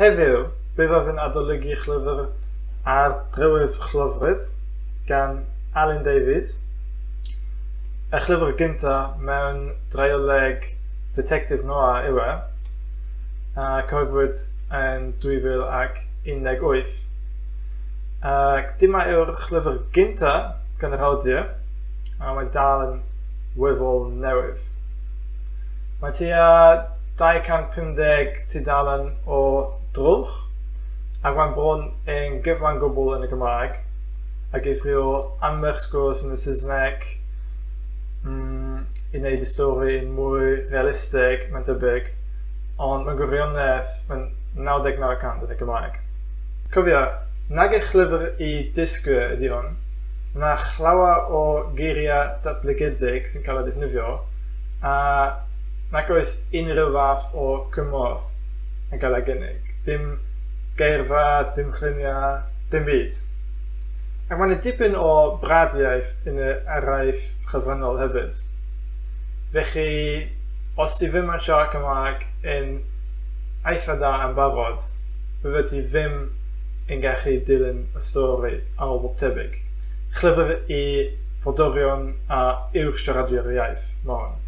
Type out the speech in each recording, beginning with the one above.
Heddiw, bydd yn adolygu llyfr Ar Drywydd Llofrydd gan Alun Davies. Y llyfr gyntaf mewn drioleg detective noir yw e, a cyhoeddwyd yn 2018. Dyma yw'r llyfr gyntaf gan yr awdur, a mae dal yn weddol newydd. Mae tua 250 tudalen o drwch, ac mae'n bron yn gyfan gwbl yn y Gymraeg, a gyfrio ambell sgwrs yn y Saesneg i wneud y stori yn mwy realistig, mae'n debyg, ond mae'n gwirionedd yn 99% yn y Gymraeg. Cofia, nag eich llyfr i disgwyl ydy hwn, na llawer o geiriau datblygedig sy'n cael ei ddefnyddio, a nag oes unrhyw fath o cymorth yn cael ei gynnig. Dim geirfa, dim lluniau, dim byd. Ac mae'n dipyn o bradiaeth yn y araith chyfrynol hefyd. Felly, os ti ddim yn siarad Cymraeg yn eitha da yn barod, bydde ti ddim yn gallu dilyn y stori ar ôl bob tebyg. Llyfr i fodorion a uwch siaradwyr y iaith, mohon.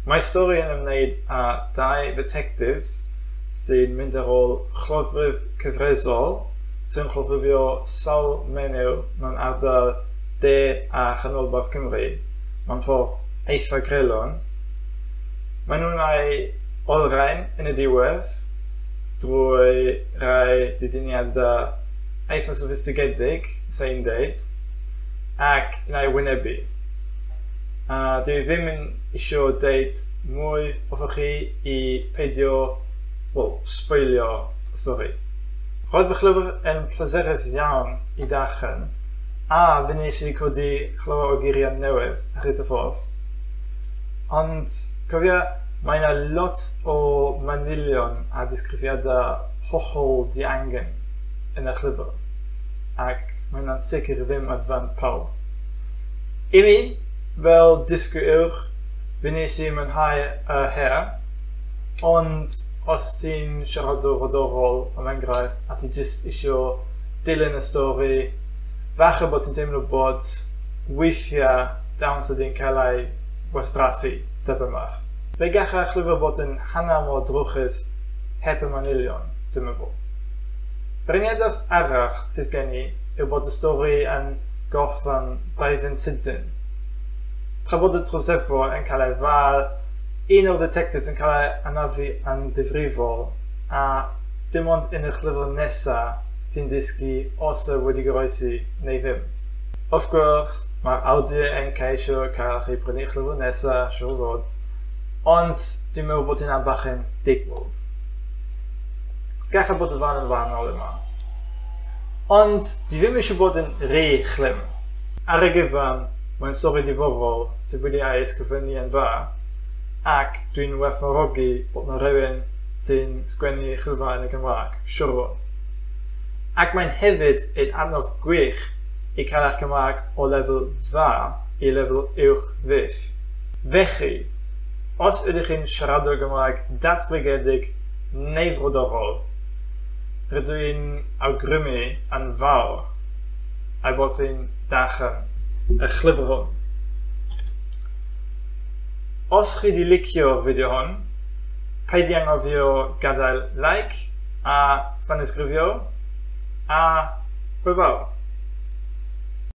Mae stori yn ymwneud â 2 detectives sy'n mynd ar ôl llofrydd cyfresol sy'n llofryddio sawl menyw mewn ardal de a chanolbarth Cymru mewn ffordd eitha grelon. Maen nhw'n ei olrhain yn y diwedd drwy rai didiniadau eitha soffistigedig, sy'n deud, ac yn ei wynebu. Dwi ddim yn eisiau deud mwy wrthoch chi i peidio sboilio y stori. Roedd fy llyfr yn pleserus iawn i darllen, a fy nes i codi llawer o geiriau newydd ar hyd y ffordd. Ond cofia, mae yna lot o manylion a disgriffiadau hollol diangen yn y llyfr, ac mae yna'n sicr ddim adfan pawb. I mi, fel disgwyl uwch, fy nes i mwynhau y her, ond os ti'n siaradwr fodorol am enghraifft a ti jyst eisiau dilyn y stori, falle bod ti'n teimlo bod weithiau dawns ydy'n cael ei wastraffu debymach. Fe gallach llyfr bod yn hanner mor drwchus heb y manylion, dwi'n meddwl. Beirniadaeth arall sydd gen i yw bod y stori yn gorffen braidd yn sydyn. Tra bod y trosedd yn cael ei fal, un o'r detectives yn cael ei anafu yn difrifol, a dim ond yn y llyfr nesaf ti'n dysgu os y wedi goroesi neu ddim. Of gwrs, mae'r awdur yn ceisio cael chi brynu llyfr nesaf, siŵr fod, ond dwi'n meddwl bod hynna'n bach yn digwdd. Gallai bod y fan yn wahanol yma. Ond dwi ddim eisiau bod yn rhy chlym. Ar y gyfan, mae'n stori diddorol sydd wedi ei ysgrifennu yn dda, ac dwi'n werthfawrogi bod yna rhywun sy'n sgwennu llyfrau yn y Gymraeg, siŵr fod. Ac mae'n hefyd yn anodd gwych i cael eich Cymraeg o lefel dda i lefel uwch fyth. Felly, os ydych chi'n siaradwr Gymraeg datblygedig neu frodorol, rydw i'n awgrymu yn fawr a bod chi'n darllen y llyfr hwn. Os chi wedi licio'r fideo hwn, paid i anghofio gadael like a phanysgrifio, a hwyl fawr.